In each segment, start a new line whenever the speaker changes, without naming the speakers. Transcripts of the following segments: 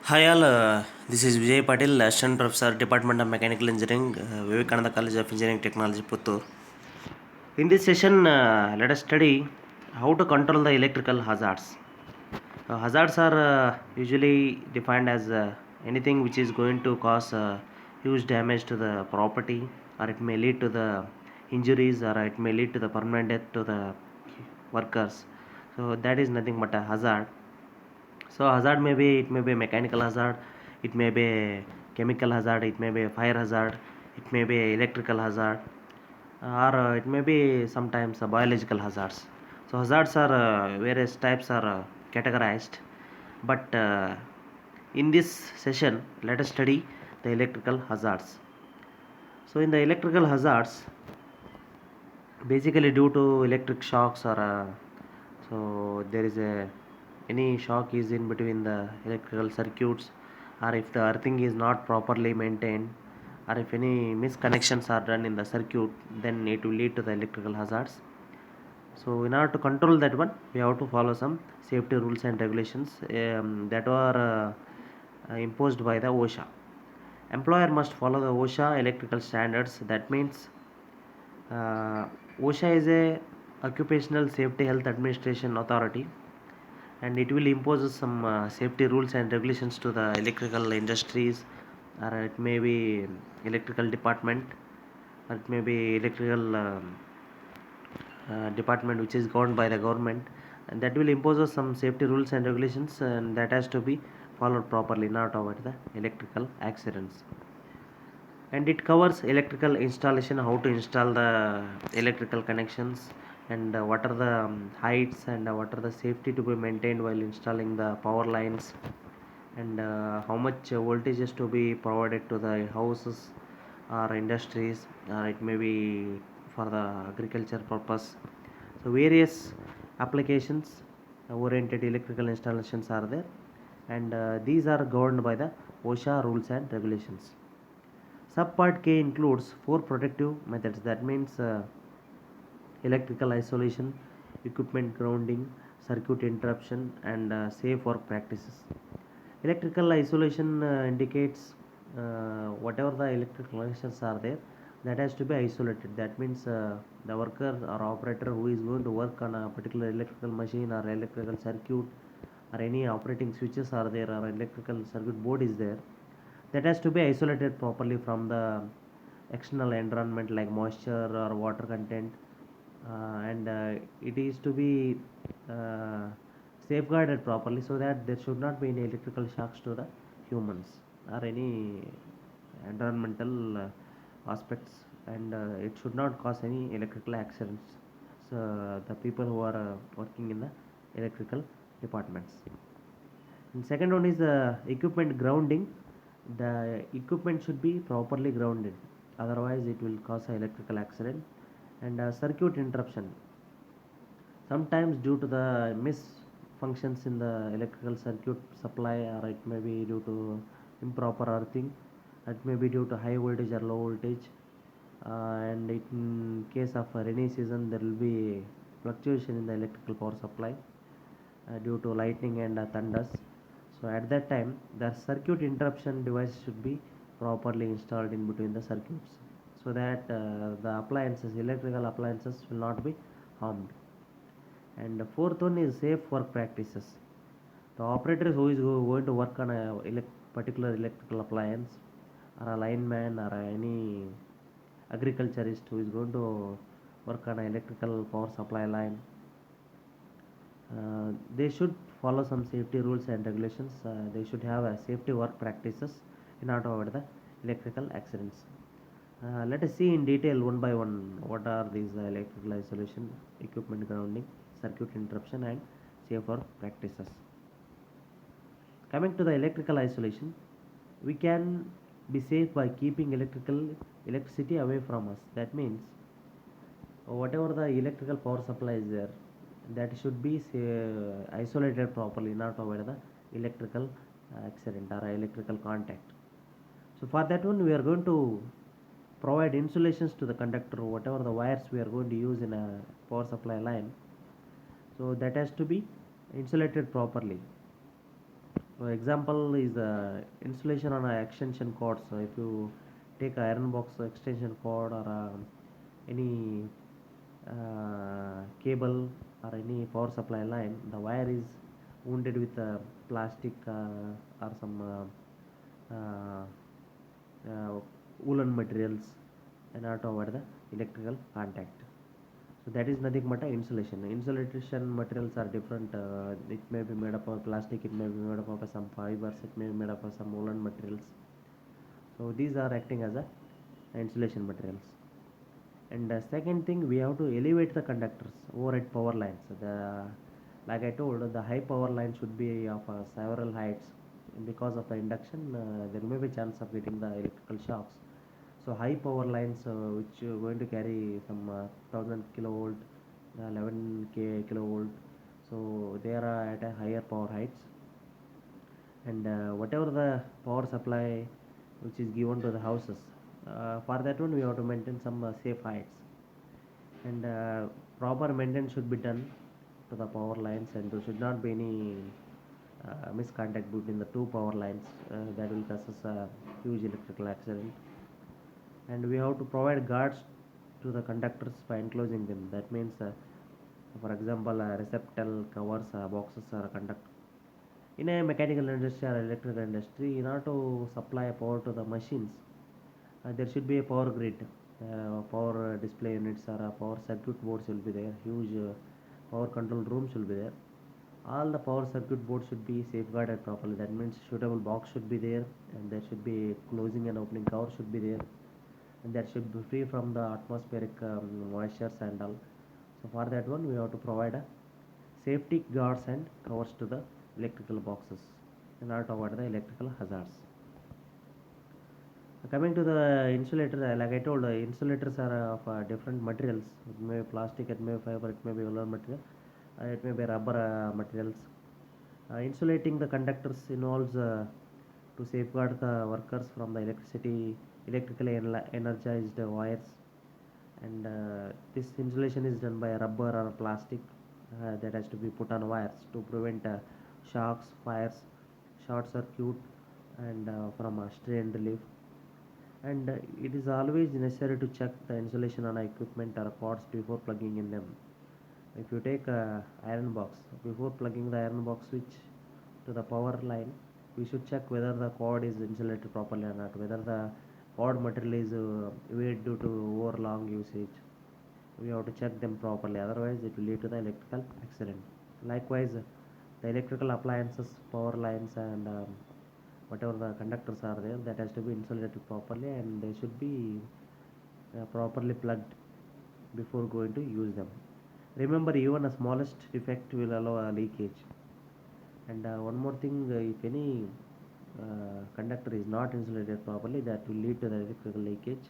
Hi all, this is Vijay Patil, Assistant Professor, Department of Mechanical Engineering, Vivekananda College of Engineering Technology, Puttur. In this session, let us study how to control the electrical hazards. Hazards are usually defined as anything which is going to cause huge damage to the property, or it may lead to the injuries, or it may lead to the permanent death to the workers. So that is nothing but a hazard. So hazard may be a mechanical hazard, it may be a chemical hazard, it may be a fire hazard, it may be a electrical hazard, or it may be sometimes a biological hazards. So hazards are various types are categorized, but in this session let us study the electrical hazards. So in the electrical hazards, basically due to electric shocks or so there is a any shock is in between the electrical circuits, or if the earthing is not properly maintained, or if any misconnections are done in the circuit, then it will lead to the electrical hazards. So in order to control that one, we have to follow some safety rules and regulations that were imposed by the OSHA. Employer must follow the OSHA electrical standards. That means uh, OSHA is a Occupational Safety Health Administration authority, and it will impose some safety rules and regulations to the electrical industries, or it may be electrical department, or it may be electrical department which is governed by the government, and that will impose us some safety rules and regulations, and that has to be followed properly not to avoid the electrical accidents. And it covers electrical installation, how to install the electrical connections, and what are the heights, and what are the safety to be maintained while installing the power lines, and how much voltage is to be provided to the houses or industries, or it may be for the agriculture purpose. So various applications oriented electrical installations are there, and these are governed by the OSHA rules and regulations. Subpart K includes four protective methods. That means electrical isolation, equipment grounding, circuit interruption, and safe work practices. Electrical isolation indicates whatever the electrical connections are there, that has to be isolated. That means the worker or operator who is going to work on a particular electrical machine or electrical circuit, or any operating switches are there, or electrical circuit board is there, that has to be isolated properly from the external environment like moisture or water content, and it is to be uh, safeguarded properly, so that there should not be any electrical shocks to the humans or any environmental aspects, and it should not cause any electrical accidents. So the people who are working in the electrical departments. And second one is equipment grounding. The equipment should be properly grounded, otherwise it will cause an electrical accident. And circuit interruption. Sometimes due to the misfunctions in the electrical circuit supply, or it may be due to improper earthing, it may be due to high voltage or low voltage, and in case of a rainy season there will be fluctuation in the electrical power supply due to lightning and thunders. So at that time, the circuit interruption device should be properly installed in between the circuits, so that the appliances, electrical appliances, will not be harmed. And the fourth one is safe work practices. The operator who is going to work on a particular electrical appliance, or a lineman, or any agriculturist who is going to work on an electrical power supply line, they should follow some safety rules and regulations. They should have safety work practices in order to avoid the electrical accidents. Let us see in detail one by one what are these electrical isolation, equipment grounding, circuit interruption, and safe work practices. Coming to the electrical isolation, we can be safe by keeping electricity away from us. That means whatever the electrical power supply is there, that should be isolated properly, not avoid the electrical accident or electrical contact. So for that one, we are going to provide insulations to the conductor, whatever the wires we are going to use in a power supply line, so that has to be insulated properly. So example is installation on a extension cord. So if you take a iron box extension cord or any cable or any power supply line, the wire is wounded with plastic or some uh, woolen materials and not over the electrical contact. So that is nothing but a insulation. Insulation materials are different. It may be made up of plastic, it may be made up of some fibers, it may be made up of some woolen materials. So these are acting as a insulation materials. And second thing, we have to elevate the conductors overhead power lines. Like I told, the high power line should be of several heights. Because of the induction, there may be chance of getting the electrical shocks. So high power lines which are going to carry some 1000 kilovolt, 11k kilovolt. So they are at a higher power heights, and whatever the power supply which is given to the houses, for that one we have to maintain some safe heights, and proper maintenance should be done to the power lines, and there should not be any miscontact between the two power lines that will cause a huge electrical accident. And we have to provide guards to the conductors by enclosing them. That means for example receptacle covers boxes or conduct in a mechanical industry or electrical industry. In order to supply power to the machines, there should be a power grid, power display units or power circuit boards will be there, huge power control rooms will be there. All the power circuit boards should be safeguarded properly. That means suitable box should be there, and there should be closing and opening cover should be there, and that should be free from the atmospheric moistures and all. So for that one we have to provide a safety guards and covers to the electrical boxes in order to avoid the electrical hazards. Coming to the insulator, like I told, insulators are of different materials. It may be plastic, it may be fiber, it may be woolen material, it may be rubber materials. Insulating the conductors involves to safeguard the workers from the electrically energized wires, and this insulation is done by rubber or plastic that has to be put on wires to prevent shocks, fires, short circuit, and from strain relief. And it is always necessary to check the insulation on equipment or cords before plugging in them. If you take a iron box, before plugging the iron box switch to the power line, we should check whether the cord is insulated properly or not, whether the cord material is weighed due to over long usage. We have to check them properly, otherwise it will lead to the electrical accident. Likewise, the electrical appliances, power lines, and whatever the conductors are there, that has to be insulated properly, and they should be properly plugged before going to use them. Remember, even a smallest defect will allow a leakage. And one more thing, if any conductor is not insulated properly, that will lead to the electrical leakage,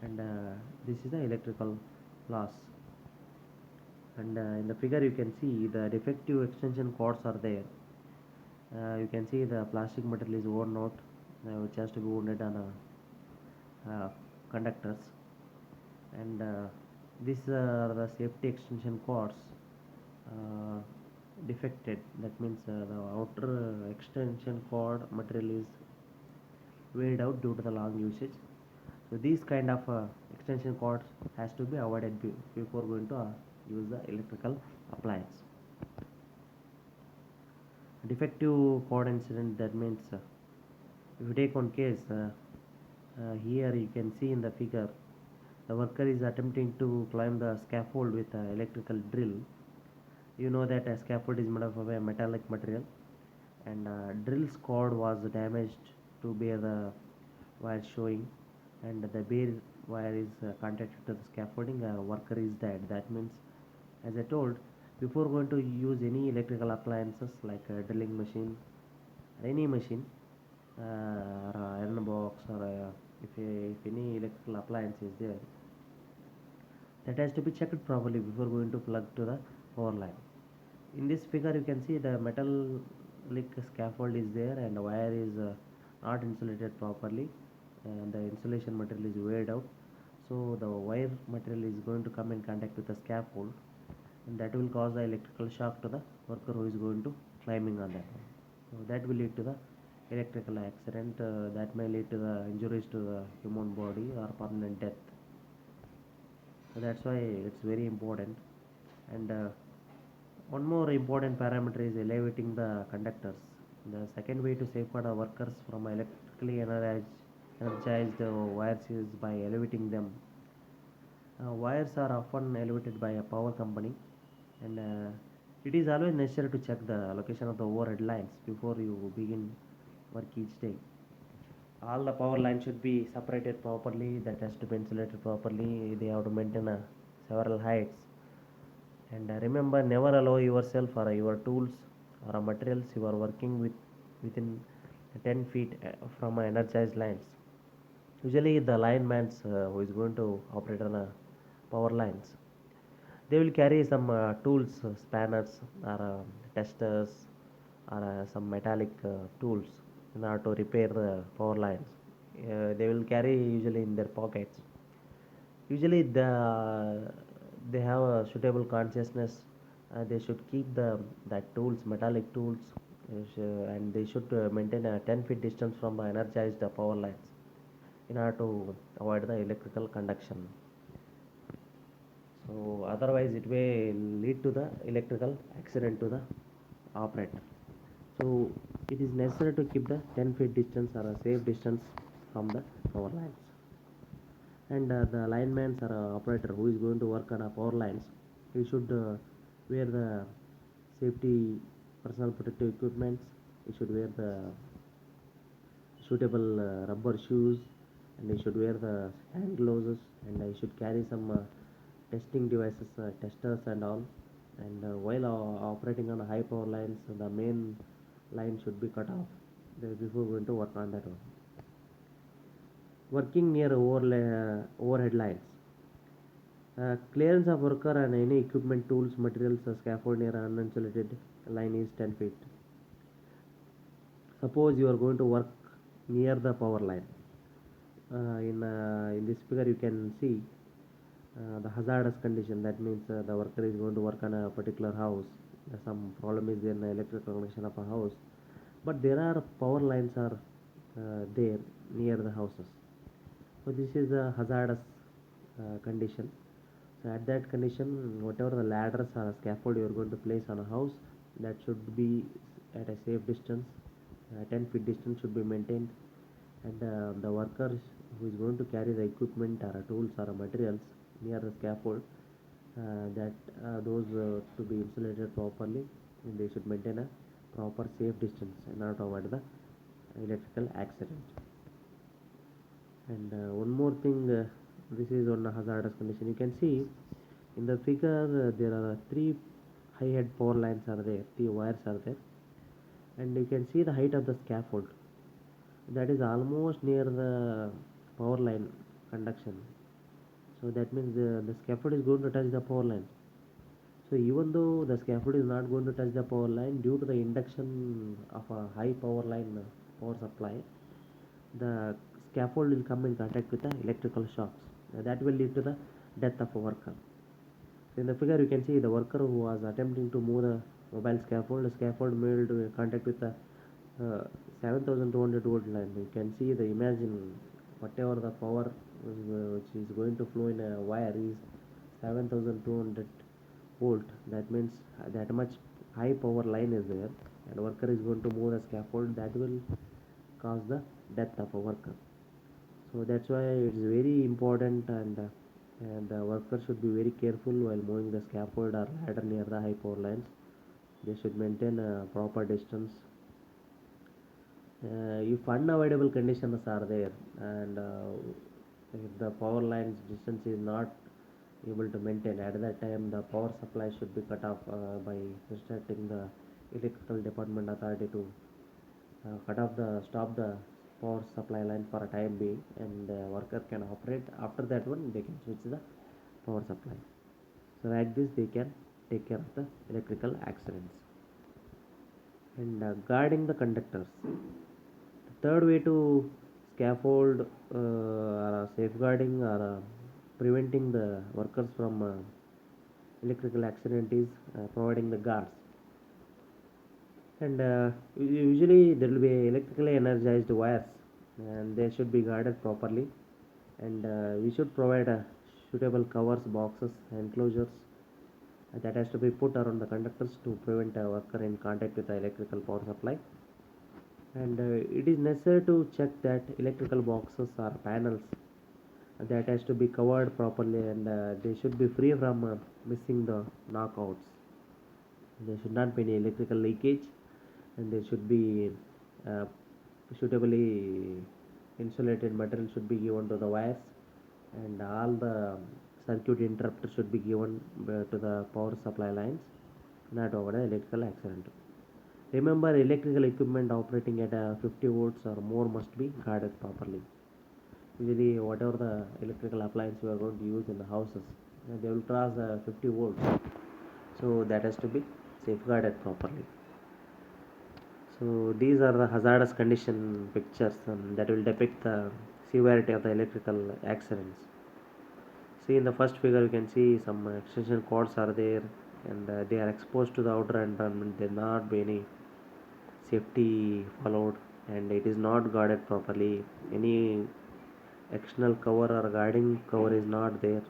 and this is the electrical loss. And in the figure you can see the defective extension cords are there. You can see the plastic material is worn out, which has to be wounded on conductors, and these are the safety extension cords uh, defected. That means the outer extension cord material is weighed out due to the long usage. So these kind of extension cords has to be avoided before going to use the electrical appliance. Defective cord incident, that means if you take one case, here you can see in the figure the worker is attempting to climb the scaffold with an electrical drill. You know that a scaffold is made of a metallic material, and drill's cord was damaged to bear the wire showing, and the bare wire is contacted to the scaffolding. Worker is dead. That means, as I told, before going to use any electrical appliances like a drilling machine or any machine, or iron box, or if any electrical appliance is there, that has to be checked properly before going to plug to the power line. In this figure you can see the metallic scaffold is there, and the wire is not insulated properly, and the insulation material is weighed out, so the wire material is going to come in contact with the scaffold, and that will cause the electrical shock to the worker who is going to climbing on that one. So that will lead to the electrical accident that may lead to the injuries to the human body or permanent death. So that's why it's very important. And one more important parameter is elevating the conductors. The second way to safeguard our workers from electrically energized wires is by elevating them. Wires are often elevated by a power company, and it is always necessary to check the location of the overhead lines before you begin work each day. All the power lines should be separated properly, that has to be insulated properly. They have to maintain several heights. And remember, never allow yourself or your tools or materials you are working with within 10 feet from energized lines. Usually, the lineman who is going to operate on power lines, they will carry some tools, spanners or testers or some metallic tools in order to repair the power lines. They will carry usually in their pockets. Usually they have a suitable consciousness. They should keep the that tools, metallic tools, and they should maintain a 10 feet distance from the energized power lines in order to avoid the electrical conduction. So otherwise it may lead to the electrical accident to the operator. So it is necessary to keep the 10 feet distance or a safe distance from the power lines. And the lineman or operator who is going to work on power lines, he should wear the safety personal protective equipments. He should wear the suitable rubber shoes, and he should wear the hand gloves, and he should carry some testing devices, testers and all. And while operating on high power lines, the main line should be cut off before going to work on that one. Working near overhead lines. Clearance of worker and any equipment, tools, materials, scaffold near uninsulated line is 10 feet. Suppose you are going to work near the power line. In this figure, you can see the hazardous condition. That means the worker is going to work on a particular house. Some problem is in the electrical connection of a house, but there are power lines are there near the houses. So this is a hazardous condition. So at that condition, whatever the ladders or scaffold you are going to place on a house, that should be at a safe distance. 10 feet distance should be maintained, and the workers who is going to carry the equipment or tools or materials near the scaffold, that those to be insulated properly, and they should maintain a proper safe distance in order to avoid the electrical accident. And one more thing, this is on a hazardous condition. You can see in the figure there are three high head power lines are there, three wires are there, and you can see the height of the scaffold. That is almost near the power line conduction. So that means the scaffold is going to touch the power line. So even though the scaffold is not going to touch the power line due to the induction of a high power line power supply, the scaffold will come in contact with the electrical shocks. That will lead to the death of a worker. So in the figure you can see the worker who was attempting to move the scaffold made contact with the 7200 volt line. You can see the imagine whatever the power which is going to flow in a wire is 7200 volt. That means that much high power line is there, and worker is going to move the scaffold. That will cause the death of a worker. So that's why it's very important, and the worker should be very careful while moving the scaffold or ladder near the high power lines. They should maintain a proper distance. If unavoidable conditions are there, and if the power lines distance is not able to maintain, at that time the power supply should be cut off by instructing the electrical department authority to cut off the stop the power supply line for a time being, and the worker can operate. After that one they can switch the power supply. So like this they can take care of the electrical accidents. And guarding the conductors, the third way to scaffold or safeguarding or preventing the workers from electrical accident is providing the guards. And usually there will be electrically energized wires, and they should be guarded properly. And we should provide suitable covers, boxes, enclosures that has to be put around the conductors to prevent a worker in contact with the electrical power supply. And it is necessary to check that electrical boxes or panels that has to be covered properly, and they should be free from missing the knockouts. There should not be any electrical leakage, and there should be uh, suitably insulated material should be given to the wires, and all the circuit interrupters should be given to the power supply lines, not over the electrical accident. Remember, electrical equipment operating at 50 volts or more must be guarded properly. Usually, whatever the electrical appliance we are going to use in the houses, they will cross 50 volts, so that has to be safeguarded properly. So these are the hazardous condition pictures that will depict the severity of the electrical accidents. See, in the first figure you can see some extension cords are there, and they are exposed to the outer environment. There not be any safety followed, and it is not guarded properly. Any external cover or guarding cover is not there.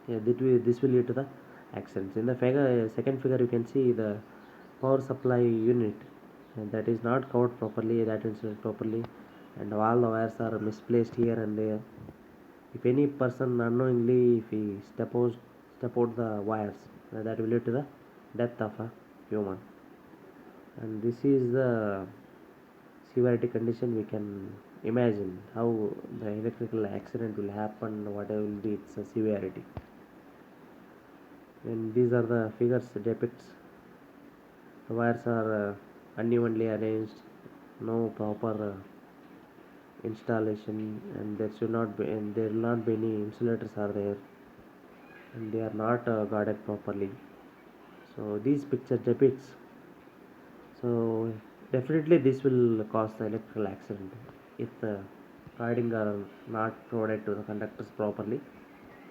Yeah, this will lead to the accidents. In the second figure you can see the power supply unit, and that is not covered properly, that installed properly, and all the wires are misplaced here and there. If any person unknowingly, if he step out the wires, that will lead to the death of a human. And this is the severity condition. We can imagine how the electrical accident will happen, whatever will be its severity. And these are the figures depicts the wires are unevenly arranged, no proper installation, and there will not be any insulators are there, and they are not guarded properly. So these picture depicts, so definitely this will cause the electrical accident if the guarding are not provided to the conductors properly,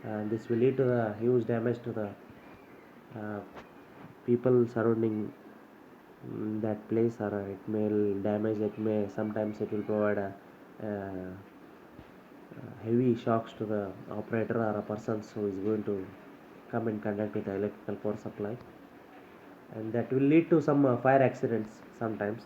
and this will lead to the huge damage to the uh, people surrounding that place, or it may damage, it may sometimes it will provide heavy shocks to the operator or a person who is going to come in contact with the electrical power supply, and that will lead to some fire accidents sometimes.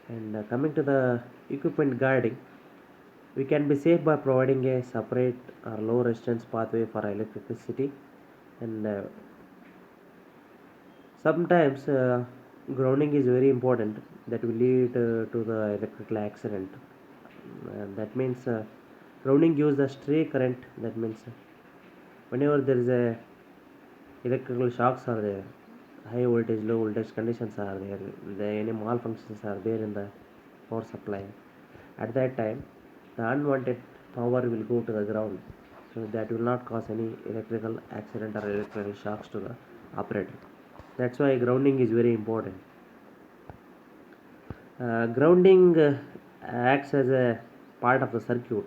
And coming to the equipment guarding, we can be safe by providing a separate or low resistance pathway for electricity, and sometimes grounding is very important, that will lead to the electrical accident. That means grounding gives the stray current. That means whenever there is a electrical shocks are there, high voltage, low voltage conditions are there, any malfunctions are there in the power supply. At that time, the unwanted power will go to the ground, so that will not cause any electrical accident or electrical shocks to the operator. That's why grounding is very important. Grounding acts as a part of the circuit.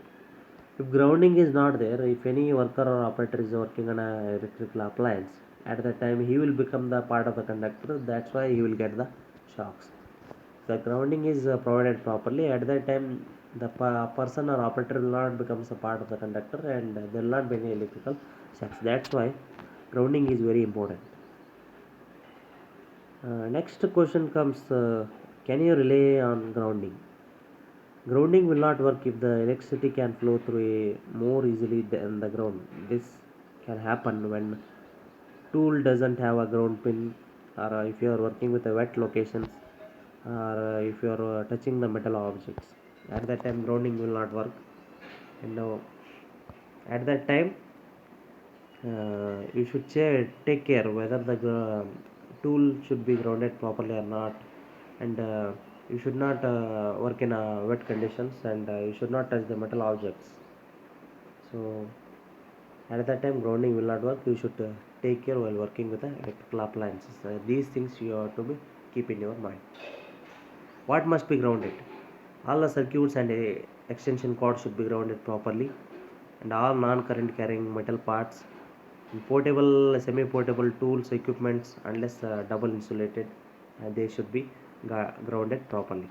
If grounding is not there, if any worker or operator is working on a electrical appliance, at that time he will become the part of the conductor. That's why he will get the shocks. The grounding is provided properly. At that time, the person or operator will not become a part of the conductor, and there will not be any electrical shocks. That's why grounding is very important. Next question comes: can you rely on grounding? Grounding will not work if the electricity can flow through more easily than the ground. This can happen when tool doesn't have a ground pin, or if you are working with a wet locations, or if you are touching the metal objects. At that time, grounding will not work. And at that time, you should take care whether the tool should be grounded properly or not, and you should not work in wet conditions, and you should not touch the metal objects. So at that time grounding will not work. You should take care while working with the electrical appliances. These things you have to be keep in your mind. What must be grounded? All the circuits and extension cords should be grounded properly, and all non-current carrying metal parts, and portable, semi-portable tools, equipments, unless double insulated, they should be grounded properly.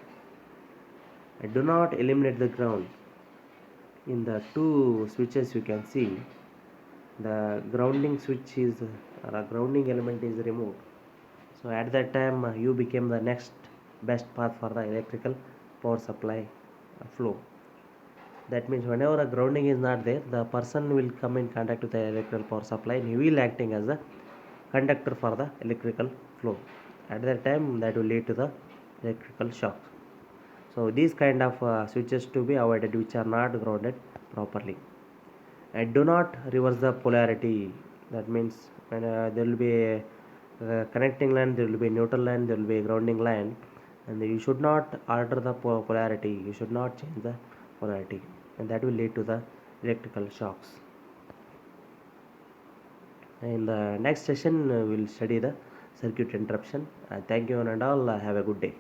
Do not eliminate the ground. In the two switches you can see the grounding switch is or a grounding element is removed. So at that time you became the next best path for the electrical power supply flow. That means whenever a grounding is not there, the person will come in contact with the electrical power supply and he will acting as the conductor for the electrical flow. At that time that will lead to the electrical shock. So these kind of switches to be avoided which are not grounded properly. And do not reverse the polarity. That means when there will be a connecting line, there will be a neutral line, there will be a grounding line, and you should not alter the polarity. You should not change the polarity, and that will lead to the electrical shocks. In the next session, we'll study the circuit interruption. Thank you one and all. Have a good day.